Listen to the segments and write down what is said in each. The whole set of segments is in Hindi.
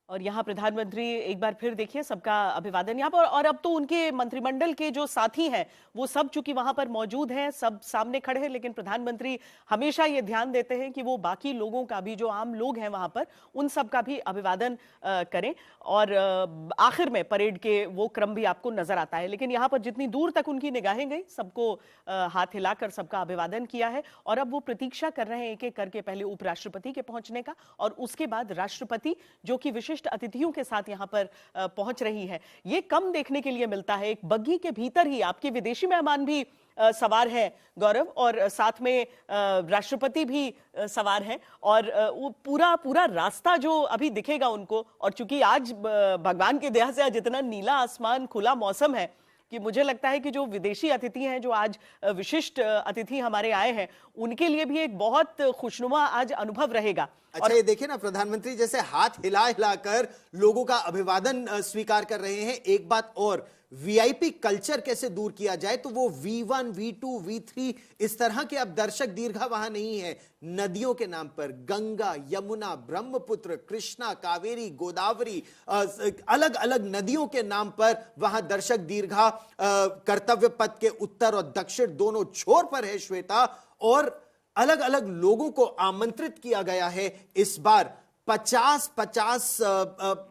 और यहाँ प्रधानमंत्री एक बार फिर देखिए सबका अभिवादन यहाँ पर, और अब तो उनके मंत्रिमंडल के जो साथी हैं वो सब चूंकि वहां पर मौजूद हैं, सब सामने खड़े हैं, लेकिन प्रधानमंत्री हमेशा ये ध्यान देते हैं कि वो बाकी लोगों का भी, जो आम लोग हैं वहां पर, उन सब का भी अभिवादन करें। और आखिर में परेड के वो क्रम भी आपको नजर आता है। लेकिन यहाँ पर जितनी दूर तक उनकी निगाहें गई, सबको हाथ हिलाकर सबका अभिवादन किया है। और अब वो प्रतीक्षा कर रहे हैं एक एक करके, पहले उपराष्ट्रपति के पहुंचने का और उसके बाद राष्ट्रपति, जो कि विशिष्ट अतिथियों के साथ यहां पर पहुंच रही है। ये कम देखने के लिए मिलता है। एक बग्घी के भीतर ही आपके विदेशी मेहमान भी सवार है गौरव, और साथ में राष्ट्रपति भी सवार हैं, और वो पूरा पूरा रास्ता जो अभी दिखेगा उनको, और चूंकि आज भगवान की दया से आज इतना नीला आसमान, खुला मौसम है कि मुझे लगता है कि जो विदेशी अतिथि हैं, जो आज विशिष्ट अतिथि हमारे आए हैं, उनके लिए भी एक बहुत खुशनुमा आज अनुभव रहेगा। अच्छा, ये देखिए ना, प्रधानमंत्री जैसे हाथ हिला हिलाकर लोगों का अभिवादन स्वीकार कर रहे हैं। एक बात और, वीआईपी कल्चर कैसे दूर किया जाए, तो वो V1, V2, V3 इस तरह के अब दर्शक दीर्घा वहां नहीं है। नदियों के नाम पर गंगा, यमुना, ब्रह्मपुत्र, कृष्णा, कावेरी, गोदावरी, अलग अलग नदियों के नाम पर वहां दर्शक दीर्घा कर्तव्य पथ के उत्तर और दक्षिण दोनों छोर पर है श्वेता, और अलग अलग लोगों को आमंत्रित किया गया है। इस बार 50-50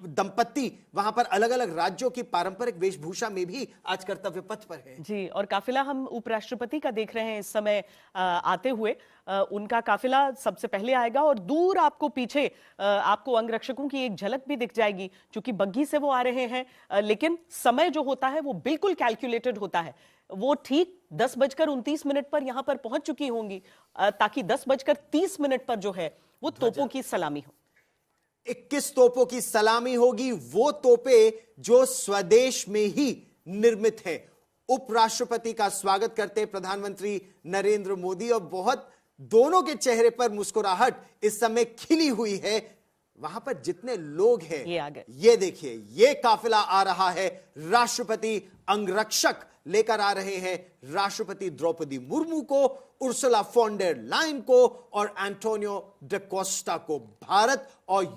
दंपत्ति वहां पर अलग अलग राज्यों की पारंपरिक वेशभूषा में भी आज कर्तव्य पथ पर है जी। और काफिला हम उपराष्ट्रपति का देख रहे हैं इस समय आते हुए। उनका काफिला सबसे पहले आएगा, और दूर आपको पीछे आपको अंगरक्षकों की एक झलक भी दिख जाएगी, क्योंकि बग्घी से वो आ रहे हैं। लेकिन समय जो होता है वो बिल्कुल कैलकुलेटेड होता है। वो ठीक 10:29 पर यहां पर पहुंच चुकी होंगी, ताकि 10:30 पर जो है वो तोपों की सलामी हो। 21 तोपों की सलामी होगी, वो तोपे जो स्वदेश में ही निर्मित हैं। उपराष्ट्रपति का स्वागत करते प्रधानमंत्री नरेंद्र मोदी, और बहुत दोनों के चेहरे पर मुस्कुराहट इस समय खिली हुई है। वहां पर जितने लोग हैं, ये देखिए, ये काफिला आ रहा है। राष्ट्रपति अंगरक्षक लेकर आ रहे हैं राष्ट्रपति द्रौपदी मुर्मू को, उर्सुला फॉन डेर लायन को और एंटोनियो डे कोस्टा को। भारत और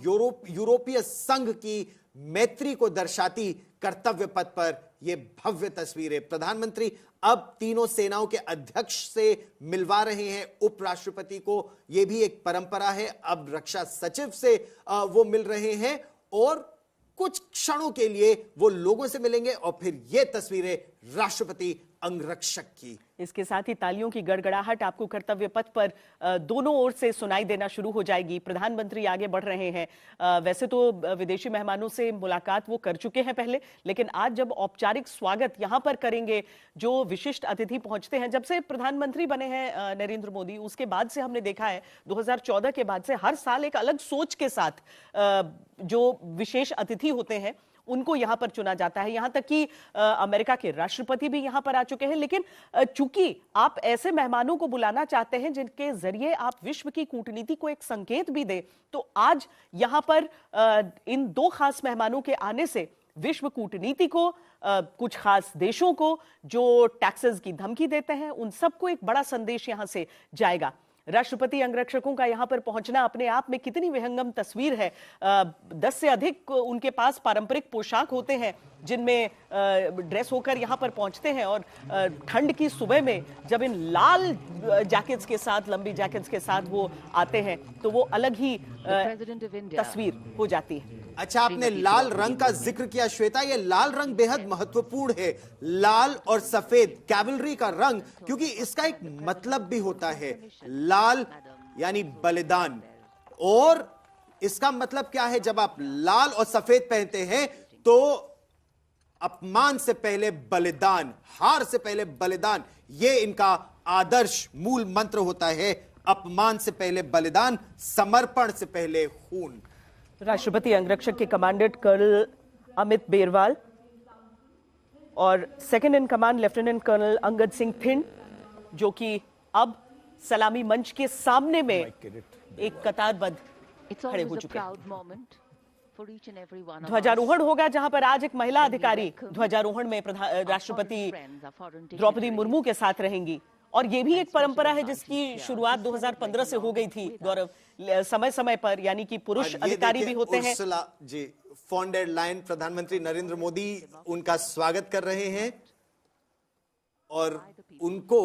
यूरोपीय संघ की मैत्री को दर्शाती कर्तव्य पथ पर यह भव्य तस्वीर है। प्रधानमंत्री अब तीनों सेनाओं के अध्यक्ष से मिलवा रहे हैं उपराष्ट्रपति को, यह भी एक परंपरा है। अब रक्षा सचिव से वो मिल रहे हैं, और कुछ क्षणों के लिए वो लोगों से मिलेंगे, और फिर ये तस्वीरें राष्ट्रपति अंगरक्षक की। इसके साथ ही तालियों की गड़गड़ाहट आपको कर्तव्य पथ पर दोनों ओर से सुनाई देना शुरू हो जाएगी। प्रधानमंत्री आगे बढ़ रहे हैं। वैसे तो विदेशी मेहमानों से मुलाकात वो कर चुके हैं पहले, लेकिन आज जब औपचारिक स्वागत यहां पर करेंगे, जो विशिष्ट अतिथि पहुंचते हैं, जब से प्रधानमंत्री बने हैं नरेंद्र मोदी, उसके बाद से हमने देखा है 2014 के बाद से हर साल एक अलग सोच के साथ जो विशेष अतिथि होते हैं उनको यहां पर चुना जाता है। यहां तक कि अमेरिका के राष्ट्रपति भी यहां पर आ चुके हैं। लेकिन चूंकि आप ऐसे मेहमानों को बुलाना चाहते हैं जिनके जरिए आप विश्व की कूटनीति को एक संकेत भी दें, तो आज यहां पर इन दो खास मेहमानों के आने से विश्व कूटनीति को, कुछ खास देशों को जो टैक्सेस की धमकी देते हैं, उन सबको एक बड़ा संदेश यहां से जाएगा। राष्ट्रपति अंगरक्षकों का यहां पर पहुंचना अपने आप में कितनी विहंगम तस्वीर है। 10 से अधिक उनके पास पारंपरिक पोशाक होते हैं, जिनमें ड्रेस होकर यहां पर पहुंचते हैं, और ठंड की सुबह में जब इन लाल जैकेट्स के साथ, लंबी जैकेट्स के साथ वो आते हैं, तो वो अलग ही तस्वीर हो जाती है। अच्छा, आपने लाल रंग का जिक्र किया श्वेता, ये लाल रंग बेहद महत्वपूर्ण है। लाल और सफेद कैवलरी का रंग, क्योंकि इसका एक मतलब भी होता है। लाल यानी बलिदान, और इसका मतलब क्या है? जब आप लाल और सफेद पहनते हैं तो अपमान से पहले बलिदान, हार से पहले बलिदान, ये इनका आदर्श मूल मंत्र होता है। अपमान से पहले बलिदान, समर्पण से पहले खून। राष्ट्रपति अंगरक्षक के कमांडेंट कर्नल अमित बेरवाल और second in command lieutenant colonel Angad Singh Thind, जो कि अब सलामी मंच के सामने में एक कतारबद्ध खड़े हो चुके हैं। ध्वजारोहण होगा, जहां पर आज एक महिला अधिकारी ध्वजारोहण में राष्ट्रपति द्रौपदी मुर्मू के साथ रहेंगी। और ये भी एक परंपरा है जिसकी शुरुआत 2015 से हो गई थी गौरव, समय समय पर, यानी कि पुरुष अधिकारी भी होते हैं। जी, फॉन डेर लायन प्रधानमंत्री नरेंद्र मोदी उनका स्वागत कर रहे हैं और उनको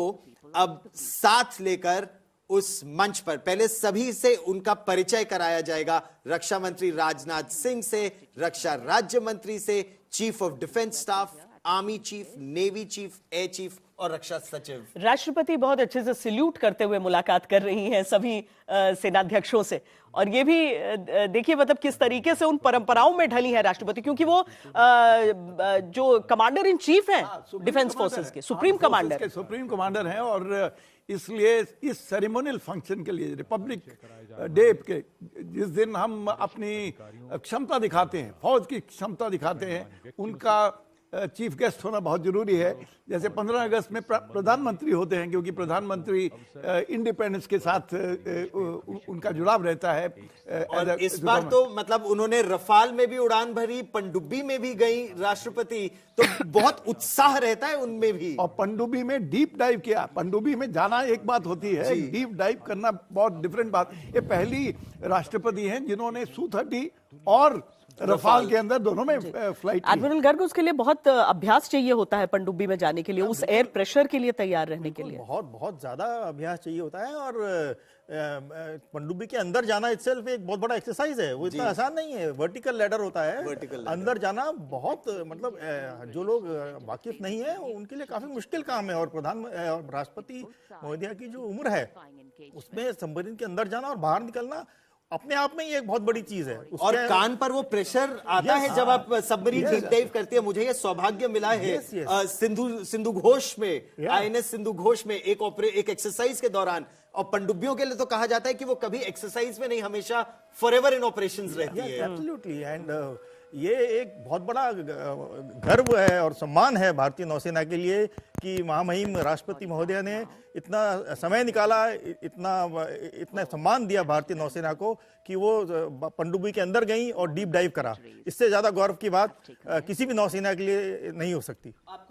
अब साथ लेकर उस मंच पर पहले सभी से उनका परिचय कराया जाएगा। रक्षा मंत्री राजनाथ सिंह से, रक्षा राज्य मंत्री से, chief of defence staff, army chief, navy chief, air chief और रक्षा सचिव। राष्ट्रपति बहुत अच्छे से सल्यूट करते हुए मुलाकात कर रही हैं सभी सेनाध्यक्षों से, और ये भी देखिए मतलब किस तरीके से उन परंपराओं में ढली है राष्ट्रपति, क्योंकि वो जो कमांडर इन चीफ हैं डिफेंस फोर्सेस के, सुप्रीम कमांडर हैं, और इसलिए इस सेरेमोनियल फंक्शन के लिए रिपब्लिक डे के जिस दिन हम अपनी क्षमता दिखाते हैं, फौज की क्षमता दिखाते हैं, उनका चीफ गेस्ट होना बहुत जरूरी है। जैसे 15 अगस्त में प्रधानमंत्री होते हैं, क्योंकि प्रधानमंत्री इंडिपेंडेंस के साथ उनका जुड़ाव रहता है। और इस बार तो मतलब उन्होंने रफाल में भी उड़ान भरी, पनडुब्बी में भी गई राष्ट्रपति, तो बहुत उत्साह रहता है उनमें भी। और पनडुब्बी में डीप डाइव किया। पनडुब्बी में जाना एक बात होती है, डीप डाइव करना बहुत डिफरेंट बात। ये पहली राष्ट्रपति हैं जिन्होंने Su-30 और रफाल के अंदर दोनों में फ्लाइट की। एडमिरल गर्ग, उसके लिए बहुत अभ्यास चाहिए होता है पनडुब्बी में जाने के लिए, उस एयर प्रेशर के लिए तैयार रहने के लिए बहुत ज्यादा अभ्यास चाहिए होता है। और पनडुब्बी के अंदर जाना इटसेल्फ एक बहुत बड़ा एक्सरसाइज है, वो इतना आसान नहीं है। वर्टिकल लैडर होता है, अंदर जाना बहुत मतलब जो लोग वाकिफ नहीं है उनके लिए काफी मुश्किल काम है। और राष्ट्रपति महोदया की जो उम्र है उसमें सबमरीन के अंदर जाना और बाहर निकलना अपने आप में ही एक बहुत बड़ी चीज है। और कान पर वो प्रेशर आता है जब आप सबमरीन डीप डाइव करते हैं। मुझे ये सौभाग्य मिला है सिंधु घोष में, INS सिंधु घोष में एक एक्सरसाइज के दौरान। और पनडुब्बियों के लिए तो कहा जाता है कि वो कभी एक्सरसाइज में नहीं, हमेशा फॉरएवर इन ऑपरेशंस रहती है। एब्सोल्युटली। एंड ये एक बहुत बड़ा गर्व है और सम्मान है भारतीय नौसेना के लिए कि महामहिम राष्ट्रपति महोदया ने इतना समय निकाला, इतना सम्मान दिया भारतीय नौसेना को कि वो पनडुब्बी के अंदर गई और डीप डाइव करा। इससे ज्यादा गौरव की बात किसी भी नौसेना के लिए नहीं हो सकती।